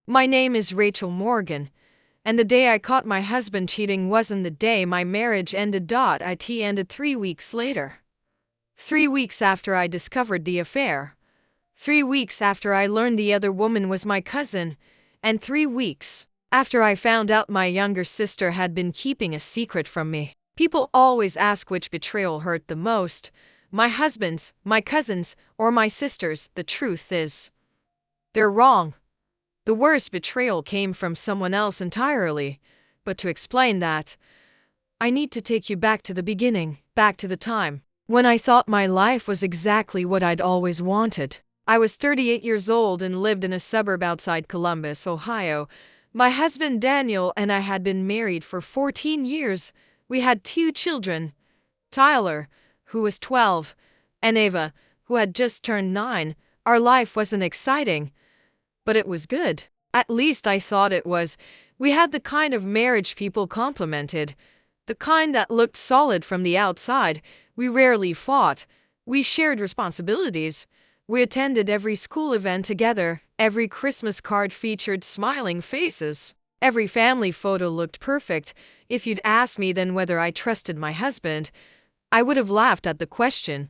My name is Rachel Morgan, and the day I caught my husband cheating wasn't the day my marriage ended. It ended 3 weeks later. 3 weeks after I discovered the affair. 3 weeks after I learned the other woman was my cousin, and 3 weeks after I found out my younger sister had been keeping a secret from me. People always ask which betrayal hurt the most, my husband's, my cousin's, or my sister's. The truth is, they're wrong. The worst betrayal came from someone else entirely. But to explain that, I need to take you back to the beginning, back to the time when I thought my life was exactly what I'd always wanted. I was 38 years old and lived in a suburb outside Columbus, Ohio. My husband Daniel and I had been married for 14 years. We had 2 children, Tyler, who was 12, and Ava, who had just turned 9. Our life wasn't exciting, but it was good. At least I thought it was. We had the kind of marriage people complimented, the kind that looked solid from the outside. We rarely fought. We shared responsibilities. We attended every school event together. Every Christmas card featured smiling faces. Every family photo looked perfect. If you'd asked me then whether I trusted my husband, I would have laughed at the question.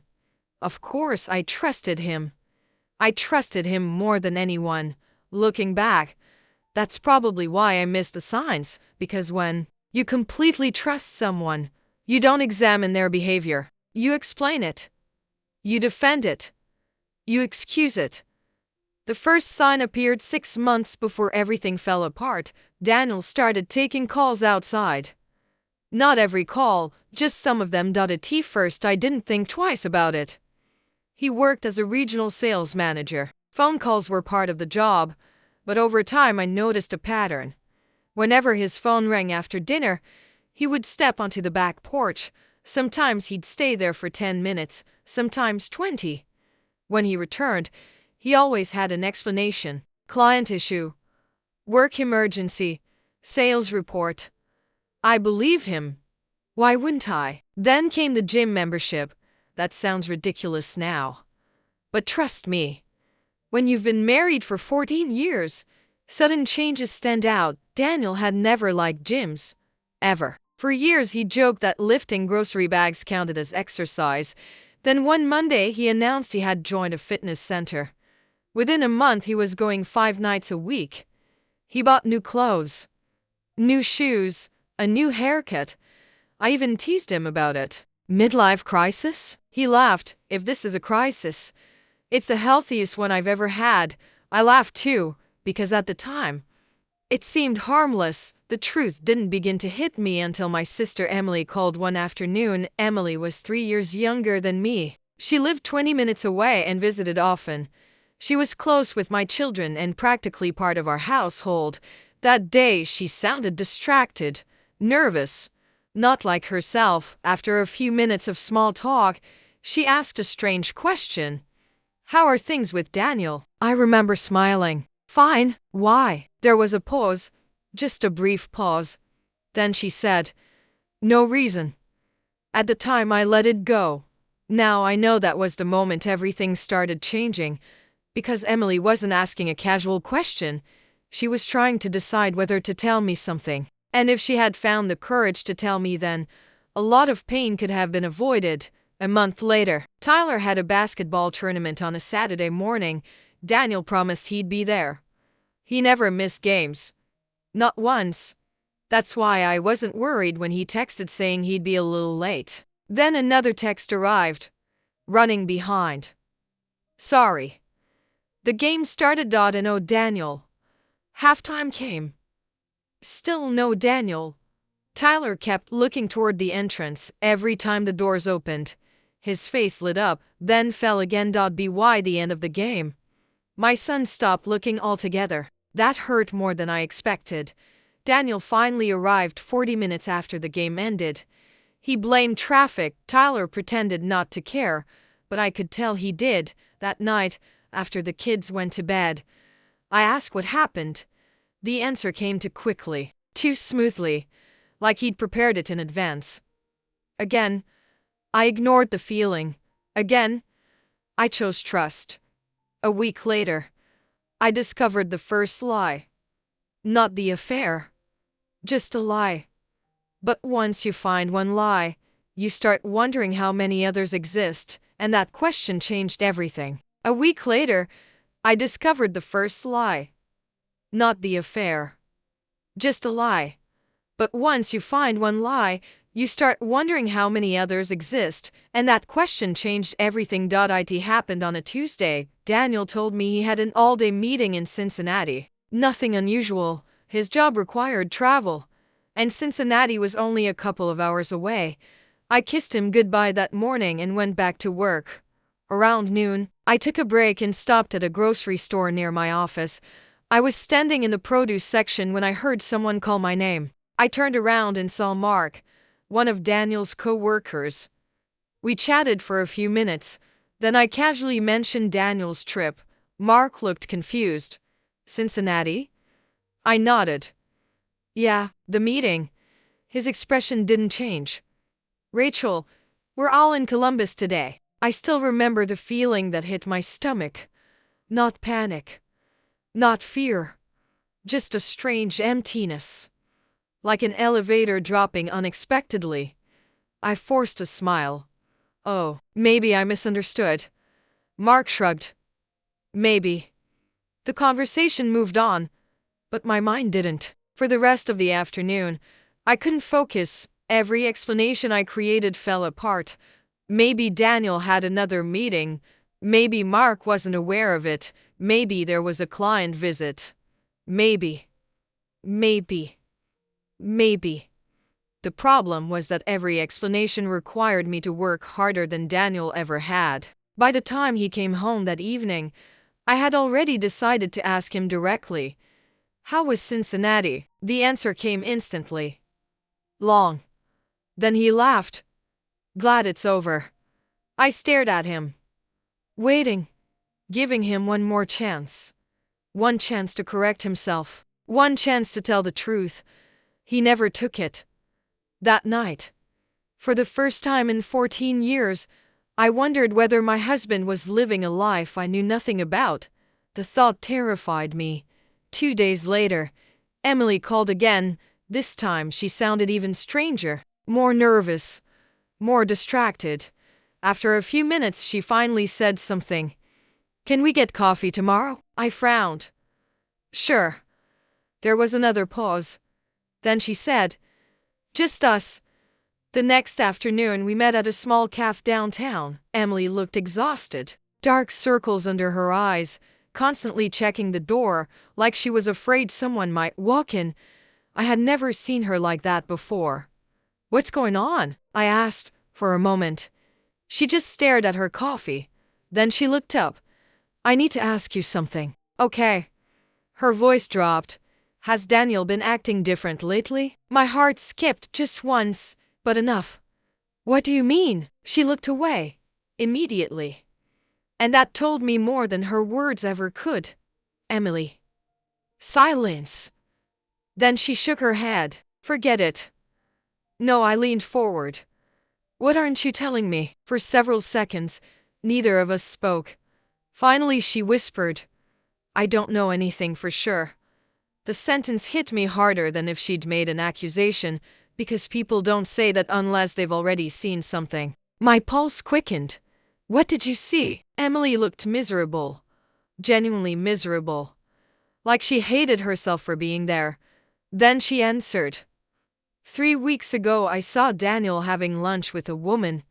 Of course I trusted him. I trusted him more than anyone. Looking back, that's probably why I missed the signs, because when you completely trust someone, you don't examine their behavior. You explain it. You defend it. You excuse it. The first sign appeared 6 months before everything fell apart. Daniel started taking calls outside. Not every call, just some of them. At first I didn't think twice about it. He worked as a regional sales manager. Phone calls were part of the job, but over time I noticed a pattern. Whenever his phone rang after dinner, he would step onto the back porch. Sometimes he'd stay there for 10 minutes, sometimes 20. When he returned, he always had an explanation. Client issue, work emergency, sales report. I believed him. Why wouldn't I? Then came the gym membership. That sounds ridiculous now. But trust me, when you've been married for 14 years, sudden changes stand out. Daniel had never liked gyms. Ever. For years he joked that lifting grocery bags counted as exercise. Then one Monday he announced he had joined a fitness center. Within a month he was going 5 nights a week. He bought new clothes, new shoes, a new haircut. I even teased him about it. Midlife crisis? He laughed. If this is a crisis, it's the healthiest one I've ever had. I laughed too, because at the time, it seemed harmless. The truth didn't begin to hit me until my sister Emily called one afternoon. Emily was 3 years younger than me. She lived 20 minutes away and visited often. She was close with my children and practically part of our household. That day she sounded distracted, nervous, not like herself. After a few minutes of small talk, she asked a strange question. How are things with Daniel? I remember smiling. Fine. Why? There was a pause, just a brief pause. Then she said, no reason. At the time I let it go. Now I know that was the moment everything started changing, because Emily wasn't asking a casual question. She was trying to decide whether to tell me something. And if she had found the courage to tell me then, a lot of pain could have been avoided. A month later, Tyler had a basketball tournament on a Saturday morning. Daniel promised he'd be there. He never missed games. Not once. That's why I wasn't worried when he texted saying he'd be a little late. Then another text arrived. Running behind. Sorry. The game started. And no Daniel. Halftime came. Still no Daniel. Tyler kept looking toward the entrance. Every time the doors opened, his face lit up, then fell again. By the end of the game, my son stopped looking altogether. That hurt more than I expected. Daniel finally arrived 40 minutes after the game ended. He blamed traffic. Tyler pretended not to care, but I could tell he did. That night, after the kids went to bed, I asked what happened. The answer came too quickly, too smoothly, like he'd prepared it in advance. Again, I ignored the feeling. Again, I chose trust. A week later, I discovered the first lie. Not the affair. Just a lie. But once you find one lie, you start wondering how many others exist, and that question changed everything. A week later, I discovered the first lie. Not the affair. Just a lie. But once you find one lie, you start wondering how many others exist, and that question changed everything. It happened on a Tuesday. Daniel told me he had an all-day meeting in Cincinnati. Nothing unusual. His job required travel, and Cincinnati was only a couple of hours away. I kissed him goodbye that morning and went back to work. Around noon, I took a break and stopped at a grocery store near my office. I was standing in the produce section when I heard someone call my name. I turned around and saw Mark, one of Daniel's co-workers. We chatted for a few minutes. Then I casually mentioned Daniel's trip. Mark looked confused. Cincinnati? I nodded. Yeah, the meeting. His expression didn't change. Rachel, we're all in Columbus today. I still remember the feeling that hit my stomach. Not panic. Not fear. Just a strange emptiness. Like an elevator dropping unexpectedly. I forced a smile. Oh, maybe I misunderstood. Mark shrugged. Maybe. The conversation moved on, but my mind didn't. For the rest of the afternoon, I couldn't focus. Every explanation I created fell apart. Maybe Daniel had another meeting. Maybe Mark wasn't aware of it. Maybe there was a client visit. Maybe. Maybe. The problem was that every explanation required me to work harder than Daniel ever had. By the time he came home that evening, I had already decided to ask him directly. How was Cincinnati? The answer came instantly. Long. Then he laughed. Glad it's over. I stared at him. Waiting. Giving him one more chance. One chance to correct himself. One chance to tell the truth. He never took it. That night, for the first time in 14 years, I wondered whether my husband was living a life I knew nothing about. The thought terrified me. 2 days later, Emily called again. This time she sounded even stranger, more nervous, more distracted. After a few minutes she finally said something. Can we get coffee tomorrow? I frowned. Sure. There was another pause. Then she said, just us. The next afternoon we met at a small cafe downtown. Emily looked exhausted, dark circles under her eyes, constantly checking the door, like she was afraid someone might walk in. I had never seen her like that before. What's going on? I asked. For a moment, she just stared at her coffee. Then she looked up. I need to ask you something. Okay. Her voice dropped. Has Daniel been acting different lately? My heart skipped just once, but enough. What do you mean? She looked away. Immediately. And that told me more than her words ever could. Emily. Silence. Then she shook her head. Forget it. No, I leaned forward. What aren't you telling me? For several seconds, neither of us spoke. Finally she whispered, I don't know anything for sure. The sentence hit me harder than if she'd made an accusation, because people don't say that unless they've already seen something. My pulse quickened. What did you see? Emily looked miserable. Genuinely miserable. Like she hated herself for being there. Then she answered. 3 weeks ago I saw Daniel having lunch with a woman.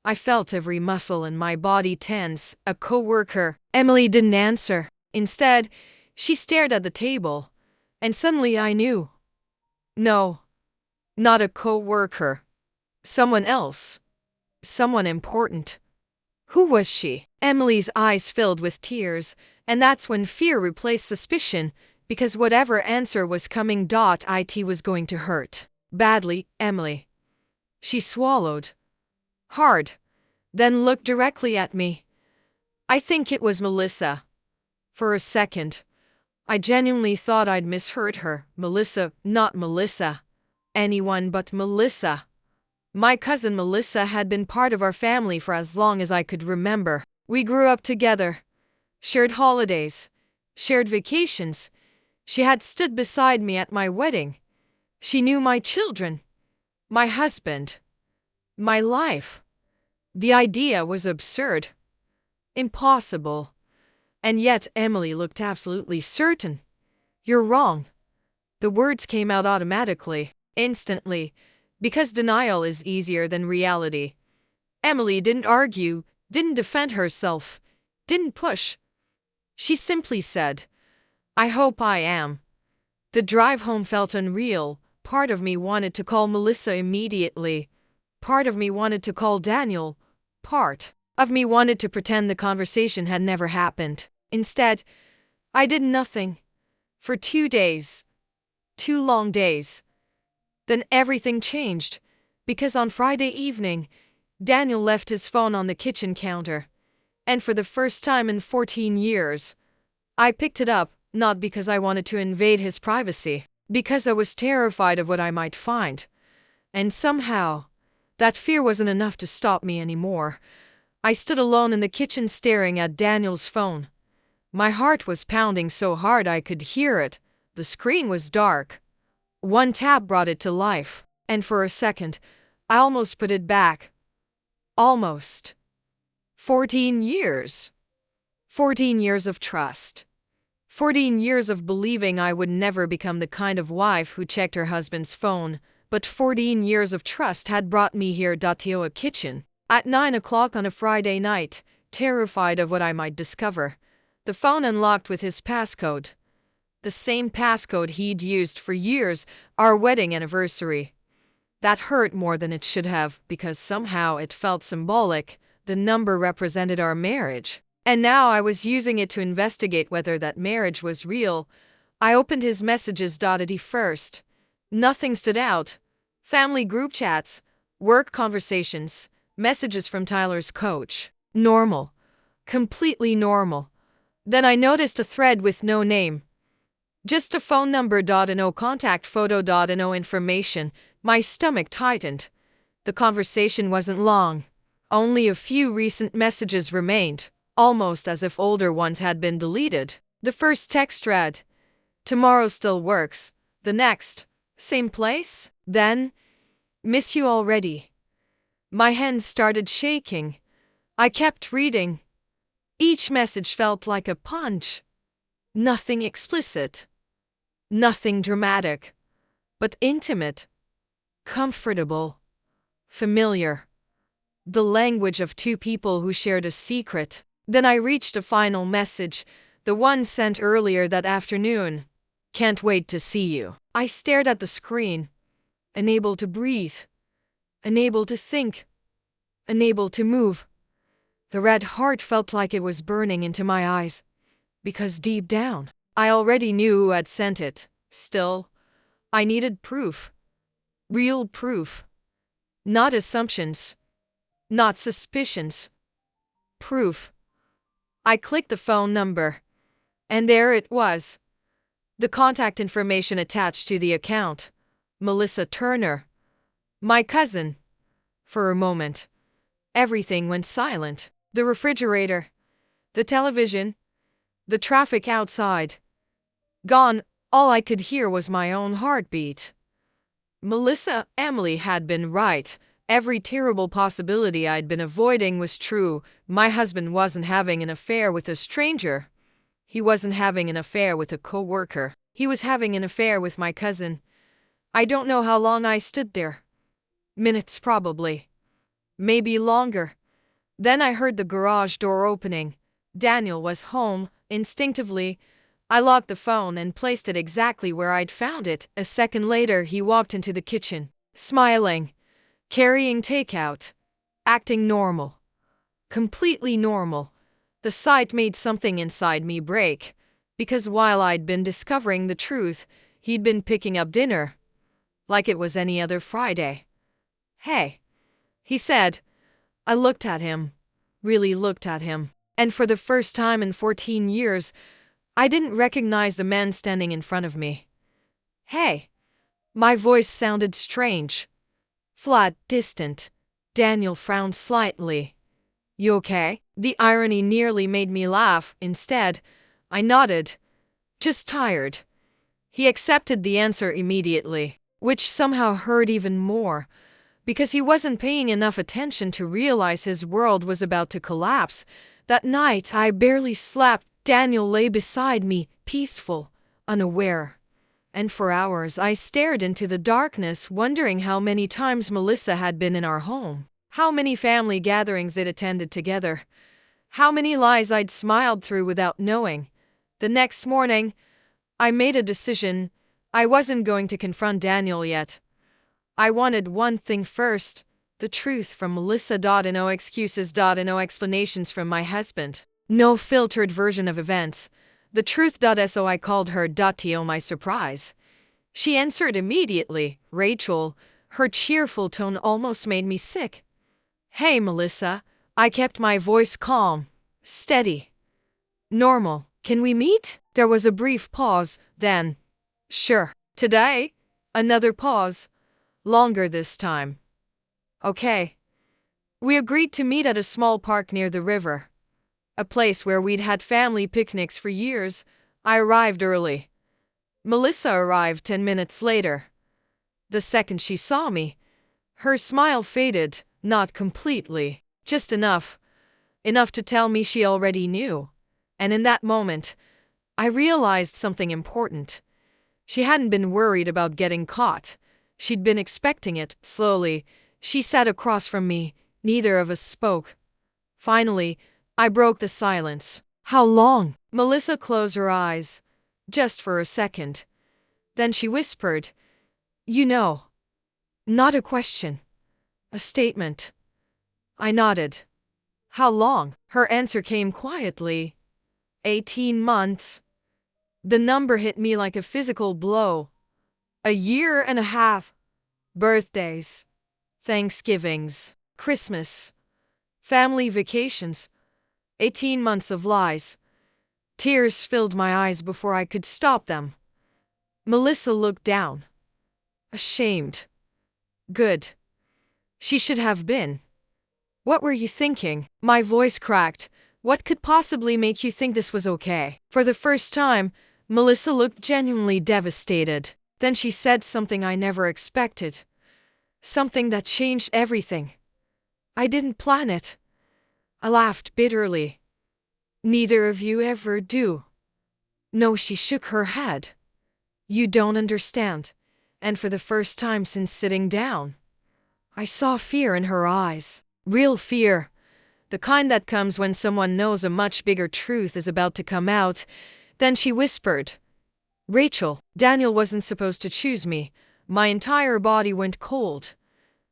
I felt every muscle in my body tense. A co-worker. Emily didn't answer. Instead, she stared at the table. And suddenly I knew. No. Not a co-worker. Someone else. Someone important. Who was she? Emily's eyes filled with tears, and that's when fear replaced suspicion, because whatever answer was coming, it was going to hurt. Badly, Emily. She swallowed. Hard. Then looked directly at me. I think it was Melissa. For a second, I genuinely thought I'd misheard her. Melissa, not Melissa. Anyone but Melissa. My cousin Melissa had been part of our family for as long as I could remember. We grew up together. Shared holidays. Shared vacations. She had stood beside me at my wedding. She knew my children, my husband, my life. The idea was absurd, impossible. And yet Emily looked absolutely certain. "You're wrong." The words came out automatically, instantly, because denial is easier than reality. Emily didn't argue, didn't defend herself, didn't push. She simply said, "I hope I am." The drive home felt unreal. Part of me wanted to call Melissa immediately. Part of me wanted to call Daniel. Part of me wanted to pretend the conversation had never happened. Instead, I did nothing. For 2 days. 2 long days. Then everything changed. Because on Friday evening, Daniel left his phone on the kitchen counter. And for the first time in 14 years, I picked it up, not because I wanted to invade his privacy, because I was terrified of what I might find. And somehow, that fear wasn't enough to stop me anymore. I stood alone in the kitchen staring at Daniel's phone. My heart was pounding so hard I could hear it. The screen was dark. One tap brought it to life, and for a second, I almost put it back. Almost. 14 years. 14 years of trust. 14 years of believing I would never become the kind of wife who checked her husband's phone, but 14 years of trust had brought me here to a kitchen. At 9 o'clock on a Friday night, terrified of what I might discover, the phone unlocked with his passcode. The same passcode he'd used for years, our wedding anniversary. That hurt more than it should have, because somehow it felt symbolic. The number represented our marriage. And now I was using it to investigate whether that marriage was real. I opened his messages first. Nothing stood out. Family group chats, work conversations, messages from Tyler's coach. Normal. Completely normal. Then I noticed a thread with no name. Just a phone number and no contact photo and no information. My stomach tightened. The conversation wasn't long. Only a few recent messages remained, almost as if older ones had been deleted. The first text read, "Tomorrow still works." The next, "Same place?" Then, "Miss you already." My hands started shaking. I kept reading. Each message felt like a punch. Nothing explicit. Nothing dramatic. But intimate. Comfortable. Familiar. The language of two people who shared a secret. Then I reached a final message, the one sent earlier that afternoon. "Can't wait to see you." I stared at the screen, unable to breathe, unable to think, unable to move. The red heart felt like it was burning into my eyes, because deep down, I already knew who had sent it. Still, I needed proof. Real proof. Not assumptions. Not suspicions. Proof. I clicked the phone number. And there it was. The contact information attached to the account. Melissa Turner. My cousin. For a moment, everything went silent. The refrigerator. The television. The traffic outside. Gone. All I could hear was my own heartbeat. Emily had been right. Every terrible possibility I'd been avoiding was true. My husband wasn't having an affair with a stranger. He wasn't having an affair with a co-worker. He was having an affair with my cousin. I don't know how long I stood there. Minutes probably. Maybe longer. Then I heard the garage door opening. Daniel was home. Instinctively, I locked the phone and placed it exactly where I'd found it. A second later, he walked into the kitchen, smiling, carrying takeout, acting normal. Completely normal. The sight made something inside me break, because while I'd been discovering the truth, he'd been picking up dinner. Like it was any other Friday. "Hey," he said. I looked at him. Really looked at him. And for the first time in 14 years, I didn't recognize the man standing in front of me. "Hey." My voice sounded strange. Flat, distant. Daniel frowned slightly. "You okay?" The irony nearly made me laugh. Instead, I nodded. "Just tired." He accepted the answer immediately, which somehow hurt even more, because he wasn't paying enough attention to realize his world was about to collapse. That night, I barely slept. Daniel lay beside me, peaceful, unaware. And for hours I stared into the darkness, wondering how many times Melissa had been in our home, how many family gatherings they'd attended together, how many lies I'd smiled through without knowing. The next morning, I made a decision. I wasn't going to confront Daniel yet. I wanted one thing first: the truth from Melissa. No excuses. No explanations from my husband. No filtered version of events. The truth. So I called her. To my surprise, she answered immediately. Rachel. Her cheerful tone almost made me sick. Hey, Melissa. I kept my voice calm, steady, normal. Can we meet? There was a brief pause, then, sure. Today? Another pause. Longer this time. Okay. We agreed to meet at a small park near the river, a place where we'd had family picnics for years. I arrived early. Melissa arrived 10 minutes later. The second she saw me, her smile faded, not completely, just enough to tell me she already knew. And in that moment, I realized something important. She hadn't been worried about getting caught. She'd been expecting it. Slowly, she sat across from me. Neither of us spoke. Finally, I broke the silence. How long? Melissa closed her eyes, just for a second. Then she whispered, You know. Not a question. A statement. I nodded. How long? Her answer came quietly. 18 months. The number hit me like a physical blow. A year and a half. Birthdays, Thanksgivings, Christmas, family vacations. 18 months of lies. Tears filled my eyes before I could stop them. Melissa looked down. Ashamed. Good. She should have been. What were you thinking? My voice cracked. What could possibly make you think this was okay? For the first time, Melissa looked genuinely devastated. Then she said something I never expected. Something that changed everything. I didn't plan it. I laughed bitterly. Neither of you ever do. No, she shook her head. You don't understand. And for the first time since sitting down, I saw fear in her eyes. Real fear. The kind that comes when someone knows a much bigger truth is about to come out. Then she whispered, Rachel, Daniel wasn't supposed to choose me. My entire body went cold.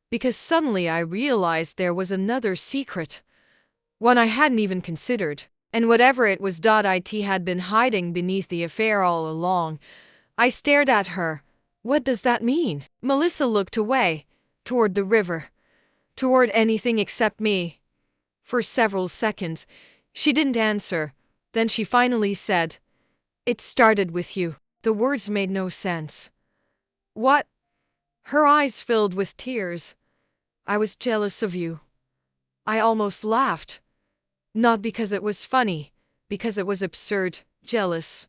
Because suddenly I realized there was another secret. One I hadn't even considered. And whatever it was, it had been hiding beneath the affair all along. I stared at her. What does that mean? Melissa looked away, toward the river, toward anything except me. For several seconds, she didn't answer. Then she finally said, It started with you. The words made no sense. What? Her eyes filled with tears. I was jealous of you. I almost laughed. Not because it was funny, because it was absurd. Jealous.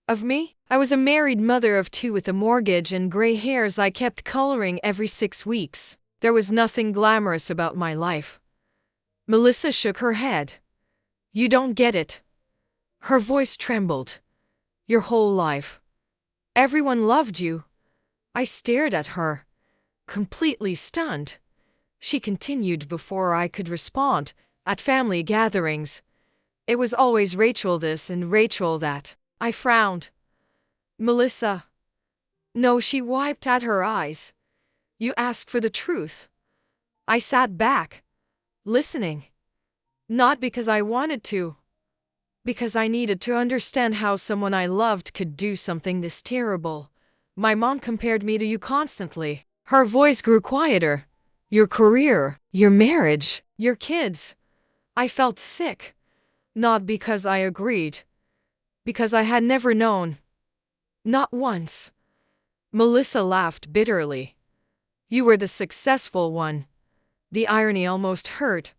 Of me? I was a married mother of 2 with a mortgage and gray hairs I kept coloring every 6 weeks. There was nothing glamorous about my life. Melissa shook her head. You don't get it. Her voice trembled. Your whole life. Everyone loved you. I stared at her, completely stunned. She continued before I could respond. At family gatherings, it was always Rachel this and Rachel that. I frowned. Melissa. No, she wiped at her eyes. You asked for the truth. I sat back, listening. Not because I wanted to. Because I needed to understand how someone I loved could do something this terrible. My mom compared me to you constantly. Her voice grew quieter. Your career, your marriage, your kids. I felt sick. Not because I agreed. Because I had never known. Not once. Melissa laughed bitterly. You were the successful one. The irony almost hurt.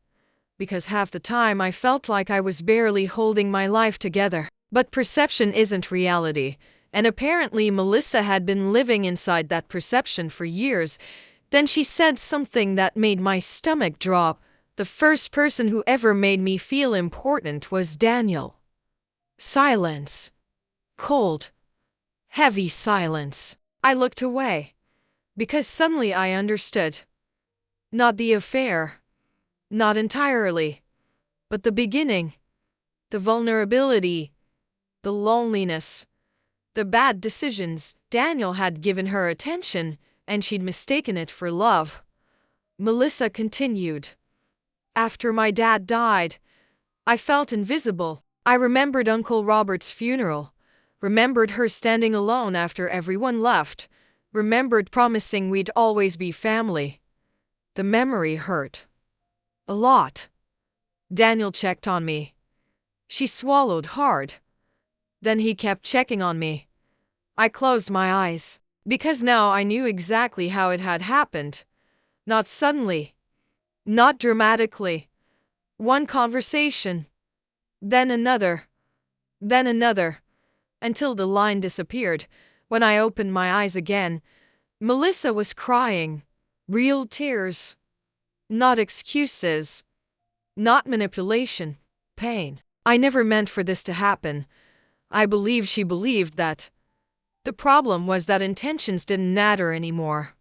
Because half the time I felt like I was barely holding my life together. But perception isn't reality. And apparently Melissa had been living inside that perception for years. Then she said something that made my stomach drop. The first person who ever made me feel important was Daniel. Silence. Cold. Heavy silence. I looked away. Because suddenly I understood. Not the affair. Not entirely. But the beginning. The vulnerability. The loneliness. The bad decisions. Daniel had given her attention, and she'd mistaken it for love. Melissa continued. After my dad died, I felt invisible. I remembered Uncle Robert's funeral. Remembered her standing alone after everyone left. Remembered promising we'd always be family. The memory hurt. A lot. Daniel checked on me. She swallowed hard. Then he kept checking on me. I closed my eyes. Because now I knew exactly how it had happened. Not suddenly. Not dramatically. One conversation. Then another. Then another. Until the line disappeared. When I opened my eyes again, Melissa was crying. Real tears. Not excuses. Not manipulation. Pain. I never meant for this to happen. I believe she believed that. The problem was that intentions didn't matter anymore.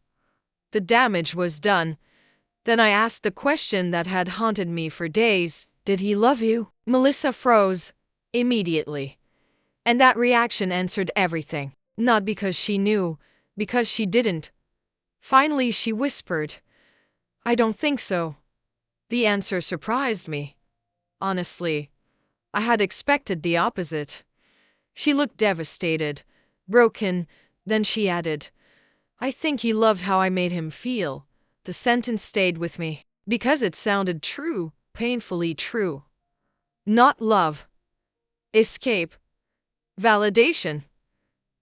The damage was done. Then I asked the question that had haunted me for days. Did he love you? Melissa froze. Immediately. And that reaction answered everything. Not because she knew, because she didn't. Finally she whispered, I don't think so. The answer surprised me. Honestly, I had expected the opposite. She looked devastated, broken, then she added, I think he loved how I made him feel. The sentence stayed with me, because it sounded true, painfully true. Not love. Escape. Validation.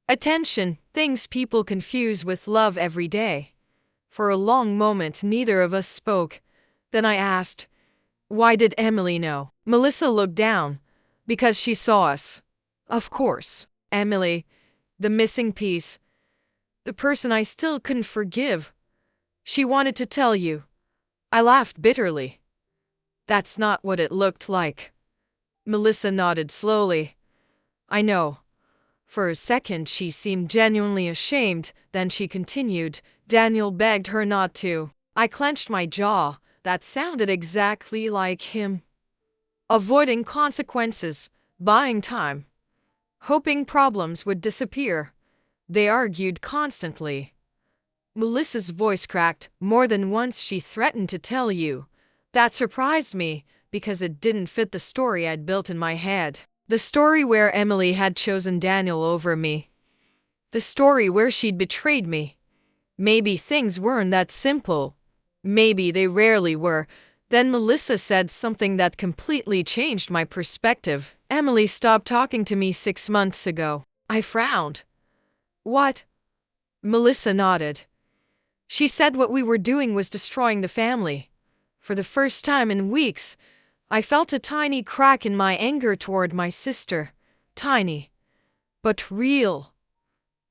Attention, things people confuse with love every day. For a long moment neither of us spoke. Then I asked, why did Emily know? Melissa looked down. Because she saw us. Of course. Emily. The missing piece. The person I still couldn't forgive. She wanted to tell you. I laughed bitterly. That's not what it looked like. Melissa nodded slowly. I know. For a second she seemed genuinely ashamed, then she continued. Daniel begged her not to. I clenched my jaw. That sounded exactly like him. Avoiding consequences, buying time. Hoping problems would disappear. They argued constantly. Melissa's voice cracked. More than once she threatened to tell you. That surprised me, because it didn't fit the story I'd built in my head. The story where Emily had chosen Daniel over me. The story where she'd betrayed me. Maybe things weren't that simple. Maybe they rarely were. Then Melissa said something that completely changed my perspective. Emily stopped talking to me 6 months ago. I frowned. What? Melissa nodded. She said what we were doing was destroying the family. For the first time in weeks, I felt a tiny crack in my anger toward my sister. Tiny. But real.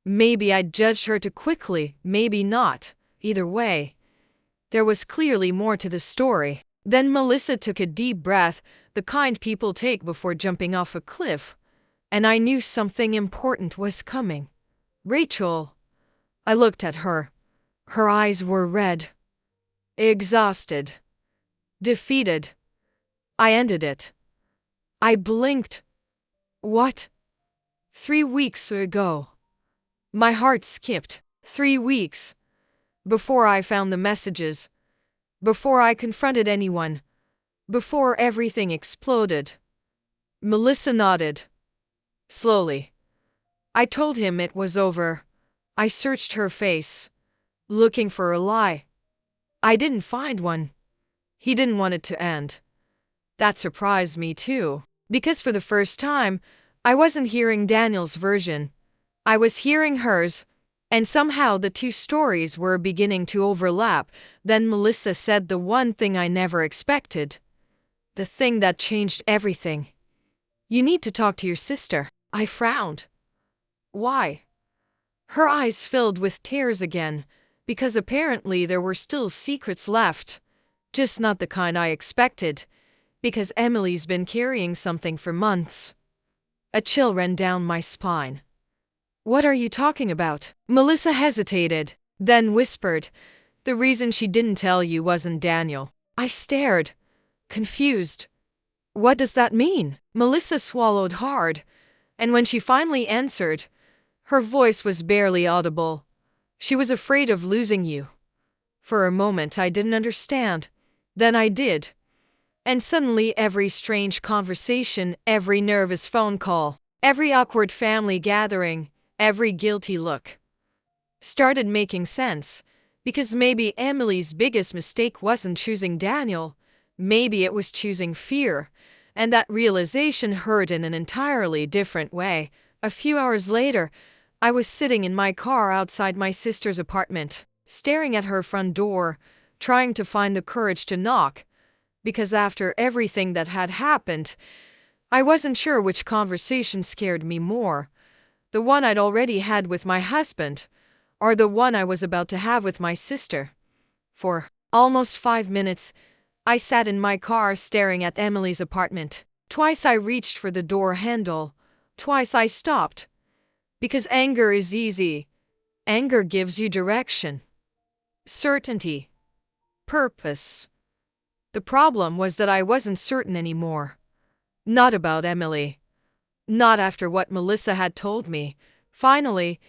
Maybe I'd judged her too quickly, maybe not. Either way, there was clearly more to the story. Then Melissa took a deep breath, the kind people take before jumping off a cliff. And I knew something important was coming. Rachel. I looked at her. Her eyes were red. Exhausted. Defeated. I ended it. I blinked. What? 3 weeks ago. My heart skipped. 3 weeks. Before I found the messages. Before I confronted anyone. Before everything exploded. Melissa nodded. Slowly. I told him it was over. I searched her face, looking for a lie. I didn't find one. He didn't want it to end. That surprised me too, because for the first time, I wasn't hearing Daniel's version. I was hearing hers, and somehow the two stories were beginning to overlap. Then Melissa said the one thing I never expected. The thing that changed everything. You need to talk to your sister. I frowned. Why? Her eyes filled with tears again, because apparently there were still secrets left. Just not the kind I expected, because Emily's been carrying something for months. A chill ran down my spine. What are you talking about? Melissa hesitated, then whispered, the reason she didn't tell you wasn't Daniel. I stared, confused. What does that mean? Melissa swallowed hard, and when she finally answered, her voice was barely audible. She was afraid of losing you. For a moment I didn't understand. Then I did. And suddenly every strange conversation, every nervous phone call, every awkward family gathering, every guilty look started making sense. Because maybe Emily's biggest mistake wasn't choosing Daniel. Maybe it was choosing fear. And that realization hurt in an entirely different way. A few hours later, I was sitting in my car outside my sister's apartment, staring at her front door, trying to find the courage to knock. Because after everything that had happened, I wasn't sure which conversation scared me more. The one I'd already had with my husband, or the one I was about to have with my sister. For almost 5 minutes, I sat in my car staring at Emily's apartment. Twice I reached for the door handle. Twice I stopped. Because anger is easy. Anger gives you direction, certainty, purpose. The problem was that I wasn't certain anymore. Not about Emily. Not after what Melissa had told me. Finally,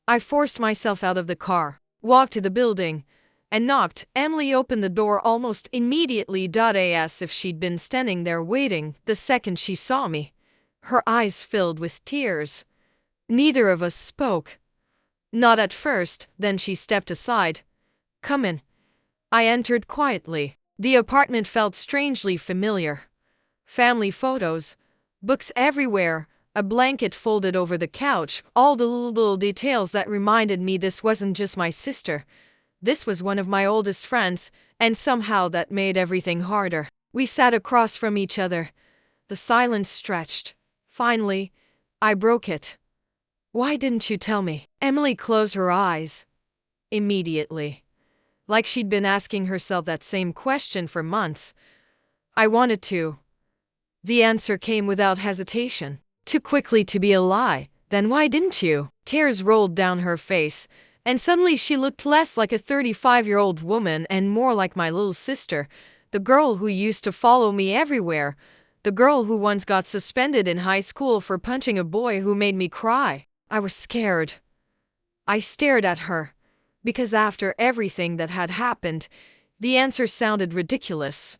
I forced myself out of the car, walked to the building, and knocked. Emily opened the door almost immediately. As if she'd been standing there waiting the second she saw me. Her eyes filled with tears. Neither of us spoke. Not at first, then she stepped aside. Come in. I entered quietly. The apartment felt strangely familiar. Family photos, books everywhere, a blanket folded over the couch, all the little details that reminded me this wasn't just my sister. This was one of my oldest friends, and somehow that made everything harder. We sat across from each other. The silence stretched. Finally, I broke it. Why didn't you tell me? Emily closed her eyes. Immediately. Like she'd been asking herself that same question for months. I wanted to. The answer came without hesitation. Too quickly to be a lie. Then why didn't you? Tears rolled down her face, and suddenly she looked less like a 35-year-old woman and more like my little sister, the girl who used to follow me everywhere, the girl who once got suspended in high school for punching a boy who made me cry. I was scared. I stared at her, because after everything that had happened, the answer sounded ridiculous.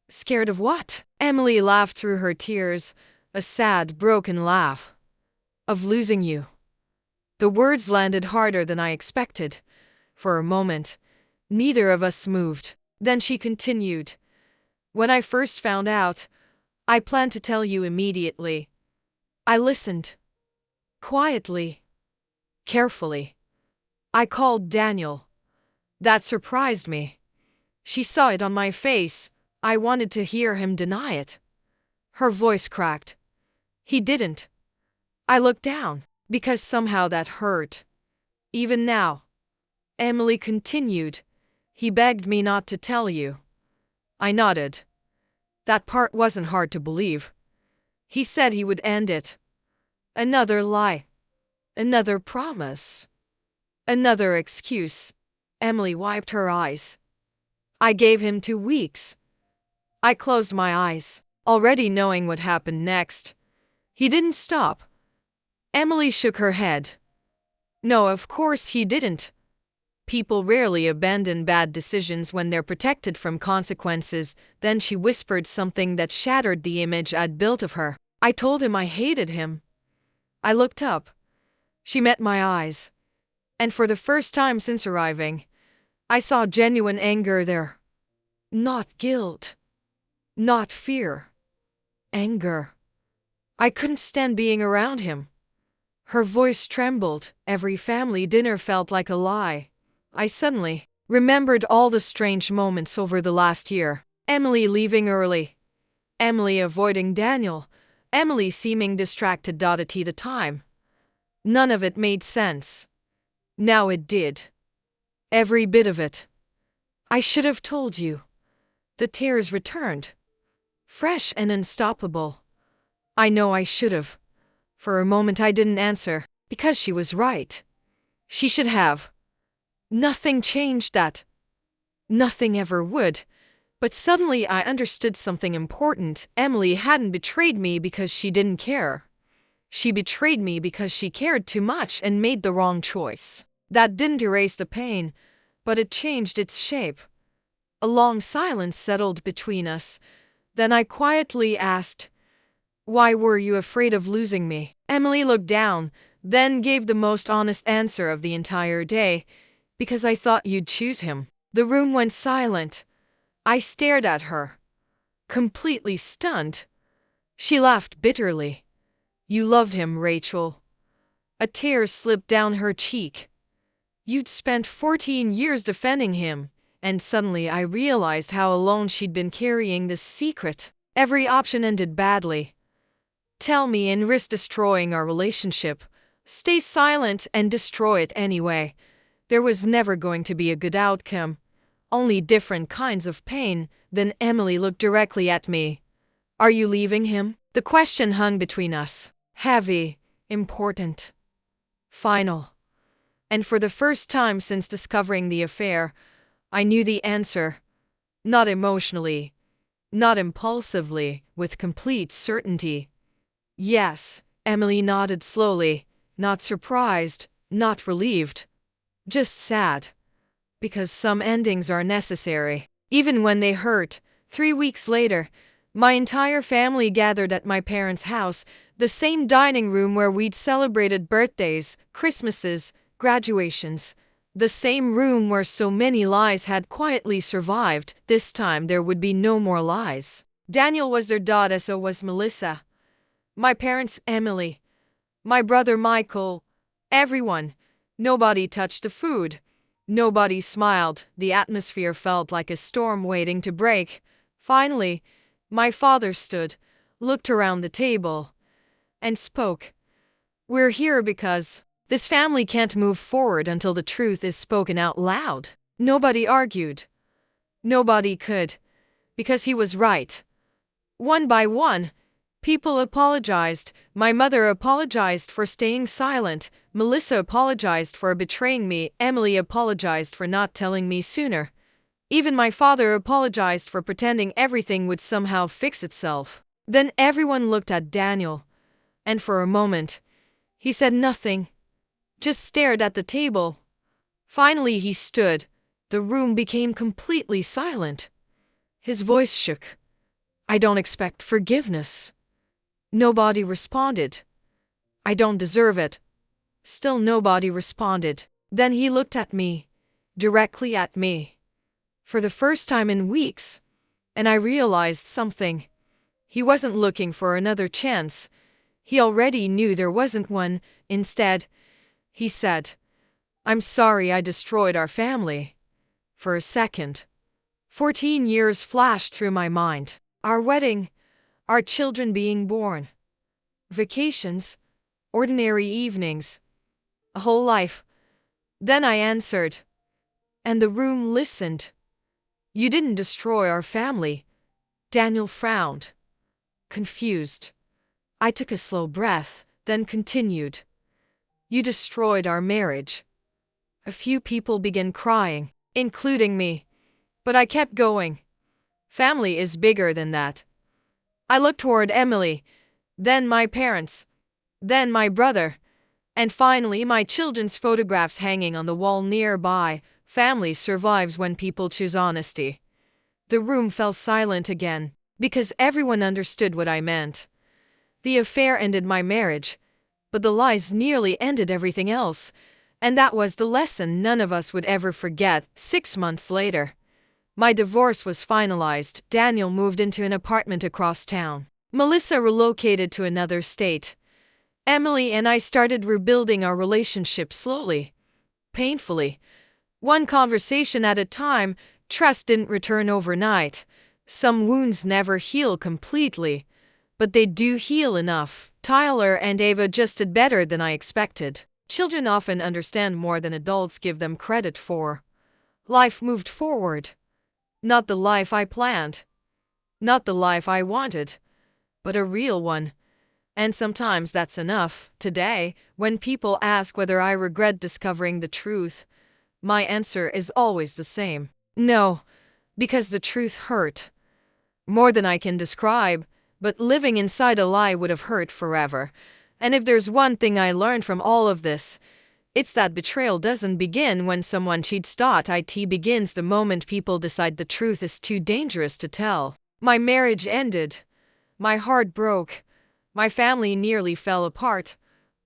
Scared of what? Emily laughed through her tears, a sad, broken laugh. Of losing you. The words landed harder than I expected. For a moment, neither of us moved. Then she continued. When I first found out, I planned to tell you immediately. I listened. Quietly. Carefully. I called Daniel. That surprised me. She saw it on my face. I wanted to hear him deny it. Her voice cracked. He didn't. I looked down, because somehow that hurt. Even now. Emily continued. He begged me not to tell you. I nodded. That part wasn't hard to believe. He said he would end it. Another lie. Another promise. Another excuse. Emily wiped her eyes. I gave him 2 weeks. I closed my eyes, already knowing what happened next. He didn't stop. Emily shook her head. No, of course he didn't. People rarely abandon bad decisions when they're protected from consequences. Then she whispered something that shattered the image I'd built of her. I told him I hated him. I looked up. She met my eyes. And for the first time since arriving, I saw genuine anger there. Not guilt. Not fear. Anger. I couldn't stand being around him. Her voice trembled. Every family dinner felt like a lie. I suddenly remembered all the strange moments over the last year. Emily leaving early. Emily avoiding Daniel. Emily seeming distracted at the time. None of it made sense. Now it did. Every bit of it. I should have told you. The tears returned. Fresh and unstoppable. I know I should have. For a moment I didn't answer, because she was right. She should have. Nothing changed that. Nothing ever would. But suddenly I understood something important. Emily hadn't betrayed me because she didn't care. She betrayed me because she cared too much and made the wrong choice. That didn't erase the pain, but it changed its shape. A long silence settled between us. Then I quietly asked, "Why were you afraid of losing me?" Emily looked down, then gave the most honest answer of the entire day. "Because I thought you'd choose him." The room went silent. I stared at her, completely stunned. She laughed bitterly. "You loved him, Rachel." A tear slipped down her cheek. "You'd spent 14 years defending him." And suddenly I realized how alone she'd been carrying this secret. Every option ended badly. Tell me and risk destroying our relationship. Stay silent and destroy it anyway. There was never going to be a good outcome. Only different kinds of pain. Then Emily looked directly at me. "Are you leaving him?" The question hung between us. Heavy, important, final. And for the first time since discovering the affair, I knew the answer. Not emotionally, not impulsively, with complete certainty. Yes. Emily nodded slowly, not surprised, not relieved. Just sad. Because some endings are necessary, even when they hurt. 3 weeks later, my entire family gathered at my parents' house, the same dining room where we'd celebrated birthdays, Christmases, graduations. The same room where so many lies had quietly survived. This time there would be no more lies. Daniel was their dad, so was Melissa. My parents, Emily. My brother Michael. Everyone. Nobody touched the food. Nobody smiled. The atmosphere felt like a storm waiting to break. Finally, my father stood, looked around the table, and spoke. "We're here because this family can't move forward until the truth is spoken out loud." Nobody argued. Nobody could. Because he was right. One by one, people apologized. My mother apologized for staying silent. Melissa apologized for betraying me. Emily apologized for not telling me sooner. Even my father apologized for pretending everything would somehow fix itself. Then everyone looked at Daniel. And for a moment, he said nothing. Just stared at the table. Finally he stood. The room became completely silent. His voice shook. "I don't expect forgiveness." Nobody responded. "I don't deserve it." Still nobody responded. Then he looked at me. Directly at me. For the first time in weeks. And I realized something. He wasn't looking for another chance. He already knew there wasn't one. Instead, he said, "I'm sorry I destroyed our family." For a second, 14 years flashed through my mind. Our wedding, our children being born, vacations, ordinary evenings, a whole life. Then I answered. And the room listened. "You didn't destroy our family." Daniel frowned. Confused. I took a slow breath, then continued. "You destroyed our marriage." A few people began crying, including me. But I kept going. Family is bigger than that. I looked toward Emily, then my parents, then my brother, and finally my children's photographs hanging on the wall nearby. Family survives when people choose honesty. The room fell silent again, because everyone understood what I meant. The affair ended my marriage, but the lies nearly ended everything else, and that was the lesson none of us would ever forget. 6 months later, my divorce was finalized. Daniel moved into an apartment across town. Melissa relocated to another state. Emily and I started rebuilding our relationship slowly, painfully. One conversation at a time. Trust didn't return overnight. Some wounds never heal completely, but they do heal enough. Tyler and Ava just did better than I expected. Children often understand more than adults give them credit for. Life moved forward. Not the life I planned. Not the life I wanted. But a real one. And sometimes that's enough. Today, when people ask whether I regret discovering the truth, my answer is always the same. No, because the truth hurt. More than I can describe, but living inside a lie would have hurt forever. And if there's one thing I learned from all of this, it's that betrayal doesn't begin when someone cheats. It begins the moment people decide the truth is too dangerous to tell. My marriage ended. My heart broke. My family nearly fell apart.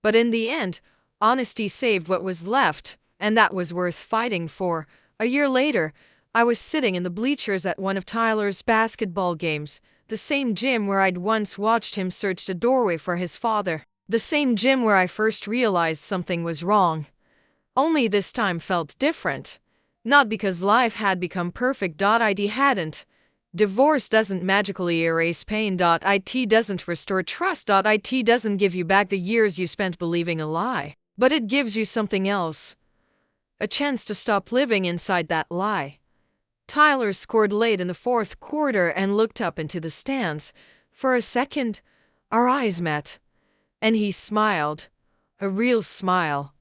But in the end, honesty saved what was left, and that was worth fighting for. A year later, I was sitting in the bleachers at one of Tyler's basketball games, the same gym where I'd once watched him search the doorway for his father. The same gym where I first realized something was wrong. Only this time felt different. Not because life had become perfect. It hadn't. Divorce doesn't magically erase pain. It doesn't restore trust. It doesn't give you back the years you spent believing a lie. But it gives you something else. A chance to stop living inside that lie. Tyler scored late in the fourth quarter and looked up into the stands. For a second, our eyes met. And he smiled. A real smile.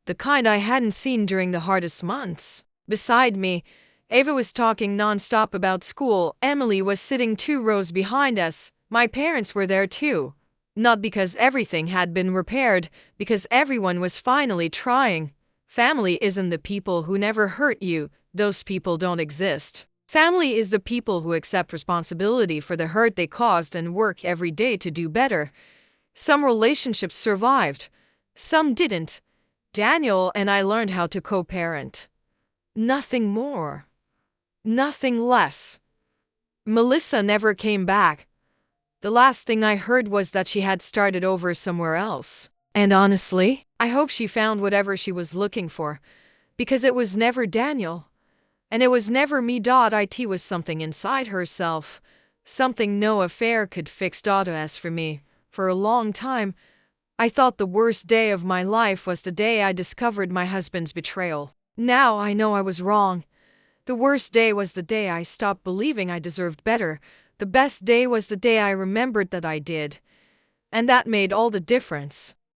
The kind I hadn't seen during the hardest months. Beside me, Ava was talking nonstop about school. Emily was sitting 2 rows behind us. My parents were there too. Not because everything had been repaired, because everyone was finally trying. Family isn't the people who never hurt you. Those people don't exist. Family is the people who accept responsibility for the hurt they caused and work every day to do better. Some relationships survived. Some didn't. Daniel and I learned how to co-parent. Nothing more. Nothing less. Melissa never came back. The last thing I heard was that she had started over somewhere else. And honestly, I hope she found whatever she was looking for. Because it was never Daniel. And it was never me. It was something inside herself. Something no affair could fix. As for me, for a long time, I thought the worst day of my life was the day I discovered my husband's betrayal. Now I know I was wrong. The worst day was the day I stopped believing I deserved better. The best day was the day I remembered that I did. And that made all the difference.